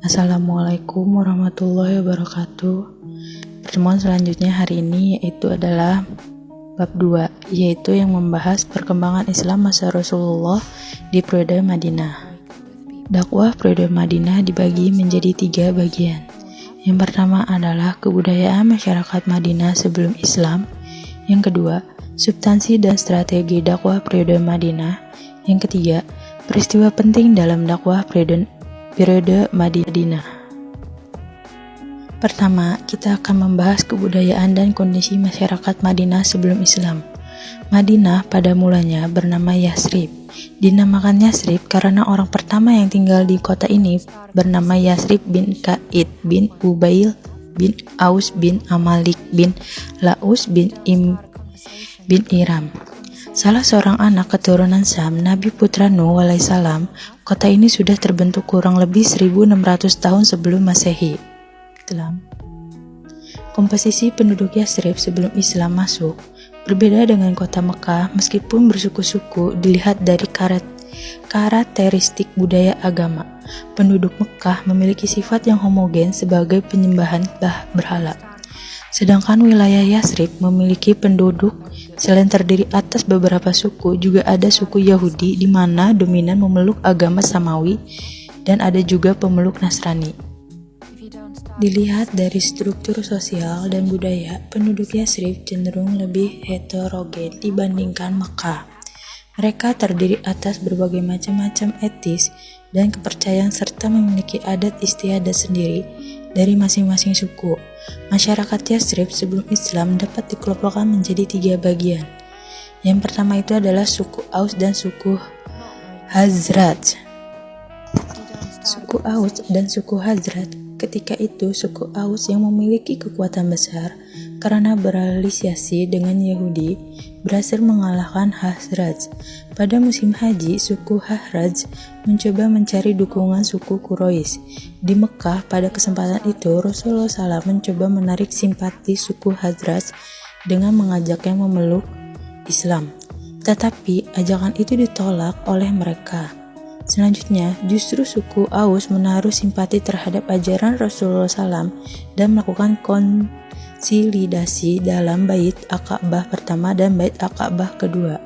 Assalamualaikum warahmatullahi wabarakatuh. Pertemuan selanjutnya hari ini yaitu adalah bab 2, yaitu yang membahas perkembangan Islam masa Rasulullah di periode Madinah. Dakwah periode Madinah dibagi menjadi 3 bagian. Yang pertama adalah kebudayaan masyarakat Madinah sebelum Islam. Yang kedua, substansi dan strategi dakwah periode Madinah. Yang ketiga, peristiwa penting dalam dakwah periode Madinah. Pertama, kita akan membahas kebudayaan dan kondisi masyarakat Madinah sebelum Islam. Madinah pada mulanya bernama Yasrib. Dinamakan Yasrib karena orang pertama yang tinggal di kota ini bernama Yasrib bin Ka'id bin Ubail bin Aus bin Amalik bin Laus bin Iram. Salah seorang anak keturunan Sam, Nabi putra Nuh alaihissalam. Kota ini sudah terbentuk kurang lebih 1600 tahun sebelum Masehi. Komposisi penduduk Yasrib sebelum Islam masuk berbeda dengan kota Mekah, meskipun bersuku-suku dilihat dari karakteristik budaya agama. Penduduk Mekah memiliki sifat yang homogen sebagai penyembahan berhala. Sedangkan wilayah Yasrib memiliki penduduk selain terdiri atas beberapa suku, juga ada suku Yahudi di mana dominan memeluk agama Samawi dan ada juga pemeluk Nasrani. Dilihat dari struktur sosial dan budaya, penduduk Yasrib cenderung lebih heterogen dibandingkan Mekah. Mereka terdiri atas berbagai macam etis dan kepercayaan serta memiliki adat istiadat sendiri dari masing-masing suku. Masyarakat Yasrib sebelum Islam dapat dikelompokkan menjadi 3 bagian. Yang pertama itu adalah suku Aus dan suku Hazraj. Suku Aus dan suku Hazraj ketika itu suku Aus yang memiliki kekuatan besar karena beralisasi dengan Yahudi berhasil mengalahkan Hazraj. Pada musim haji, suku Hazraj mencoba mencari dukungan suku Quraisy. Di Mekah pada kesempatan itu Rasulullah SAW mencoba menarik simpati suku Hazraj dengan mengajaknya memeluk Islam. Tetapi ajakan itu ditolak oleh mereka. Selanjutnya, justru suku Aus menaruh simpati terhadap ajaran Rasulullah SAW dan melakukan konsolidasi dalam Bait Aqabah pertama dan Bait Aqabah kedua.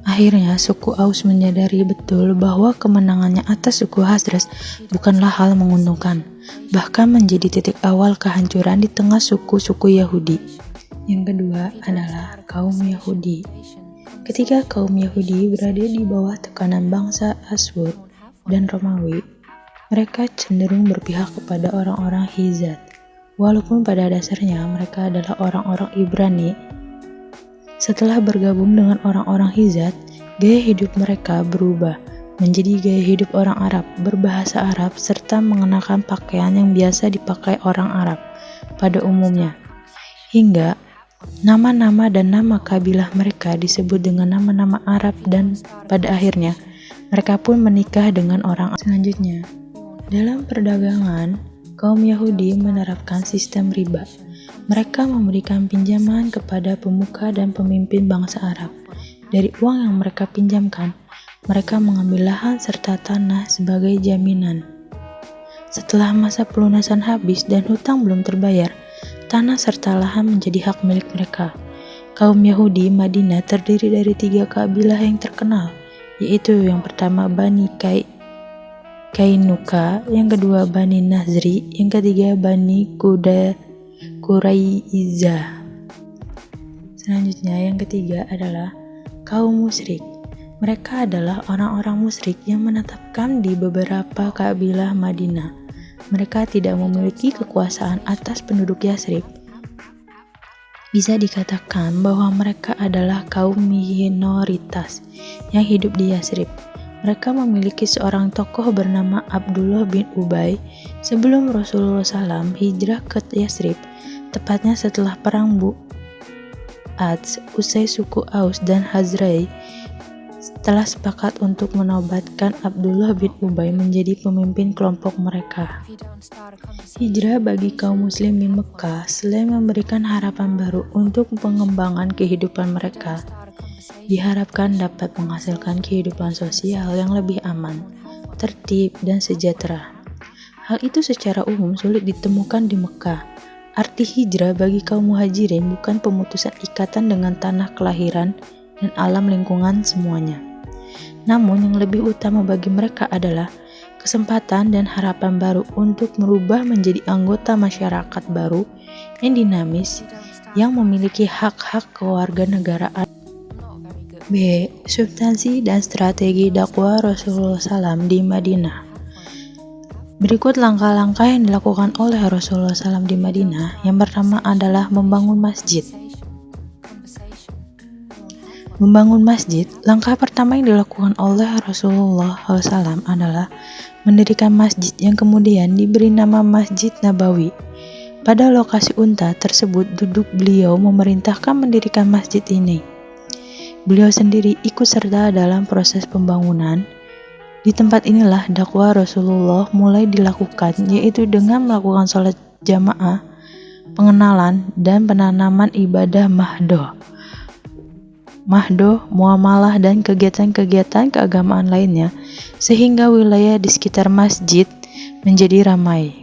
Akhirnya, suku Aus menyadari betul bahwa kemenangannya atas suku Hazraj bukanlah hal menguntungkan, bahkan menjadi titik awal kehancuran di tengah suku-suku Yahudi. Yang kedua adalah kaum Yahudi. Ketika kaum Yahudi berada di bawah tekanan bangsa Asyur dan Romawi, mereka cenderung berpihak kepada orang-orang Hizat. Walaupun pada dasarnya mereka adalah orang-orang Ibrani, setelah bergabung dengan orang-orang Hizat, gaya hidup mereka berubah menjadi gaya hidup orang Arab, berbahasa Arab, serta mengenakan pakaian yang biasa dipakai orang Arab pada umumnya. Hingga nama-nama dan nama kabilah mereka disebut dengan nama-nama Arab dan pada akhirnya mereka pun menikah dengan orang selanjutnya. Dalam perdagangan, kaum Yahudi menerapkan sistem riba. Mereka memberikan pinjaman kepada pemuka dan pemimpin bangsa Arab. Dari uang yang mereka pinjamkan, mereka mengambil lahan serta tanah sebagai jaminan. Setelah masa pelunasan habis dan hutang belum terbayar, tanah serta lahan menjadi hak milik mereka. Kaum Yahudi Madinah terdiri dari 3 kabilah yang terkenal, yaitu yang pertama Bani Kainuka, yang kedua Bani Nazri, yang ketiga Bani Quraiza. Selanjutnya yang ketiga adalah kaum musyrik. Mereka adalah orang-orang musyrik yang menetapkan di beberapa kabilah Madinah. Mereka tidak memiliki kekuasaan atas penduduk Yasrib. Bisa dikatakan bahwa mereka adalah kaum minoritas yang hidup di Yasrib. Mereka memiliki seorang tokoh bernama Abdullah bin Ubay. Sebelum Rasulullah SAW hijrah ke Yasrib, tepatnya setelah perang Bu'ats, usai suku Aus dan Hazraj telah sepakat untuk menobatkan Abdullah bin Ubay menjadi pemimpin kelompok mereka. Hijrah bagi kaum muslim di Mekah selain memberikan harapan baru untuk pengembangan kehidupan mereka, diharapkan dapat menghasilkan kehidupan sosial yang lebih aman, tertib, dan sejahtera. Hal itu secara umum sulit ditemukan di Mekah. Arti hijrah bagi kaum muhajirin bukan pemutusan ikatan dengan tanah kelahiran dan alam lingkungan semuanya. Namun yang lebih utama bagi mereka adalah kesempatan dan harapan baru untuk merubah menjadi anggota masyarakat baru yang dinamis, yang memiliki hak-hak kewarganegaraan. B. Substansi dan strategi dakwah Rasulullah SAW di Madinah. Berikut langkah-langkah yang dilakukan oleh Rasulullah SAW di Madinah. Yang pertama adalah membangun masjid. Membangun masjid, langkah pertama yang dilakukan oleh Rasulullah SAW adalah mendirikan masjid yang kemudian diberi nama Masjid Nabawi. Pada lokasi unta tersebut duduk beliau memerintahkan mendirikan masjid ini. Beliau sendiri ikut serta dalam proses pembangunan. Di tempat inilah dakwah Rasulullah mulai dilakukan, yaitu dengan melakukan sholat jamaah, pengenalan, dan penanaman ibadah mahdoh, muamalah, dan kegiatan-kegiatan keagamaan lainnya, sehingga wilayah di sekitar masjid menjadi ramai.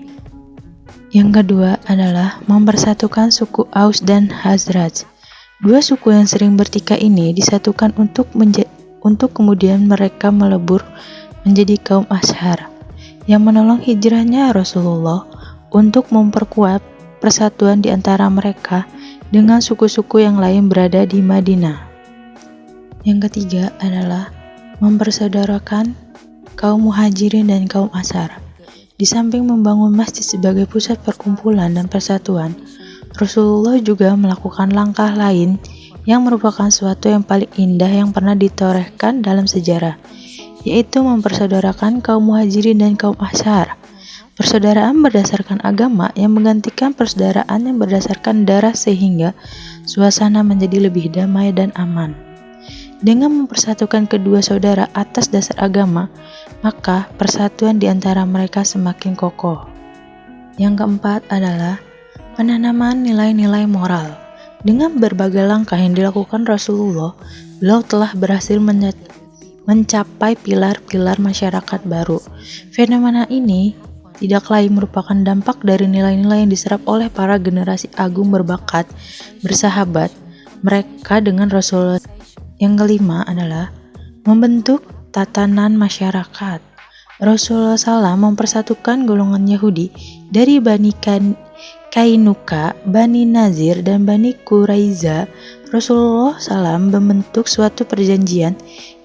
Yang kedua adalah mempersatukan suku Aus dan Khazraj. Dua suku yang sering bertikai ini disatukan untuk kemudian mereka melebur menjadi kaum Ashar, yang menolong hijrahnya Rasulullah untuk memperkuat persatuan di antara mereka dengan suku-suku yang lain berada di Madinah. Yang ketiga adalah mempersaudarakan kaum muhajirin dan kaum Ansar. Di samping membangun masjid sebagai pusat perkumpulan dan persatuan, Rasulullah juga melakukan langkah lain yang merupakan suatu yang paling indah yang pernah ditorehkan dalam sejarah, yaitu mempersaudarakan kaum muhajirin dan kaum Ansar. Persaudaraan berdasarkan agama yang menggantikan persaudaraan yang berdasarkan darah, sehingga suasana menjadi lebih damai dan aman. Dengan mempersatukan kedua saudara atas dasar agama, maka persatuan di antara mereka semakin kokoh. Yang keempat adalah penanaman nilai-nilai moral. Dengan berbagai langkah yang dilakukan Rasulullah, beliau telah berhasil mencapai pilar-pilar masyarakat baru. Fenomena ini tidak lain merupakan dampak dari nilai-nilai yang diserap oleh para generasi agung berbakat bersahabat mereka dengan Rasulullah. Yang kelima adalah membentuk tatanan masyarakat. Rasulullah SAW mempersatukan golongan Yahudi dari Bani Kainuka, Bani Nazir, dan Bani Quraiza. Rasulullah SAW membentuk suatu perjanjian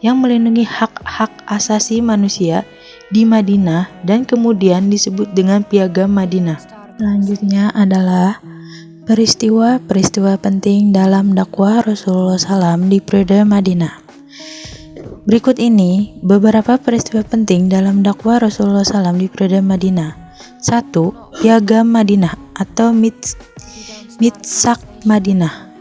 yang melindungi hak-hak asasi manusia di Madinah dan kemudian disebut dengan Piagam Madinah. Selanjutnya adalah peristiwa-peristiwa penting dalam dakwah Rasulullah SAW di periode Madinah. Berikut ini beberapa peristiwa penting dalam dakwah Rasulullah SAW di periode Madinah. 1. Piagam Madinah atau Mitsak Madinah.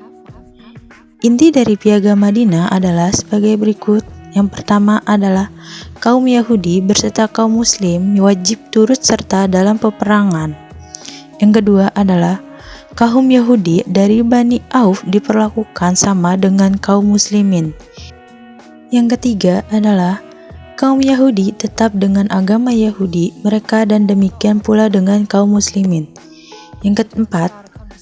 Inti dari Piagam Madinah adalah sebagai berikut. Yang pertama adalah kaum Yahudi berserta kaum Muslim wajib turut serta dalam peperangan. Yang kedua adalah kaum Yahudi dari Bani Auf diperlakukan sama dengan kaum Muslimin. Yang ketiga adalah kaum Yahudi tetap dengan agama Yahudi mereka dan demikian pula dengan kaum Muslimin. Yang keempat,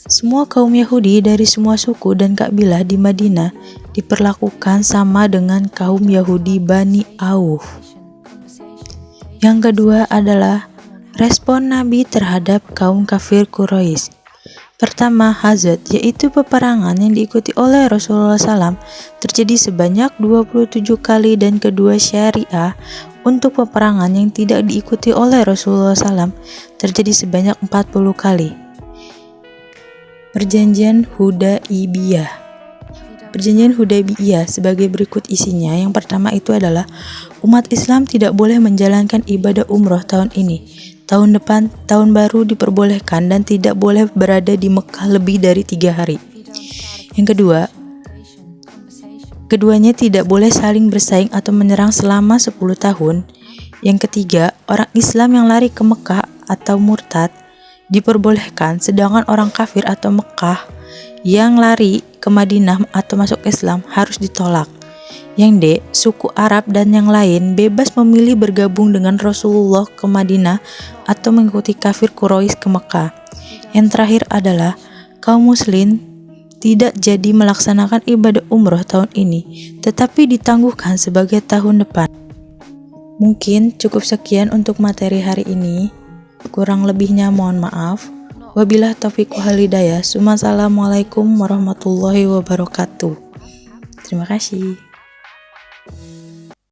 semua kaum Yahudi dari semua suku dan kabilah di Madinah diperlakukan sama dengan kaum Yahudi Bani Auf. Yang kedua adalah respon Nabi terhadap kaum kafir Quraisy. Pertama, Hazat, yaitu peperangan yang diikuti oleh Rasulullah SAW terjadi sebanyak 27 kali, dan kedua Syariah untuk peperangan yang tidak diikuti oleh Rasulullah SAW terjadi sebanyak 40 kali. Perjanjian Hudaibiyah. Perjanjian Hudaibiyah sebagai berikut isinya. Yang pertama itu adalah umat Islam tidak boleh menjalankan ibadah umroh tahun ini. Tahun depan, tahun baru diperbolehkan dan tidak boleh berada di Mekah lebih dari 3 hari. Yang kedua, keduanya tidak boleh saling bersaing atau menyerang selama 10 tahun. Yang ketiga, orang Islam yang lari ke Mekah atau murtad diperbolehkan, sedangkan orang kafir atau Mekah yang lari ke Madinah atau masuk Islam harus ditolak. Yang D, suku Arab dan yang lain bebas memilih bergabung dengan Rasulullah ke Madinah atau mengikuti kafir Quraisy ke Mekah. Yang terakhir adalah kaum muslim tidak jadi melaksanakan ibadah umroh tahun ini, tetapi ditangguhkan sebagai tahun depan. Mungkin cukup sekian untuk materi hari ini. Kurang lebihnya mohon maaf. Wabillahi taufiq wal hidayah. Wassalamualaikum warahmatullahi wabarakatuh. Terima kasih.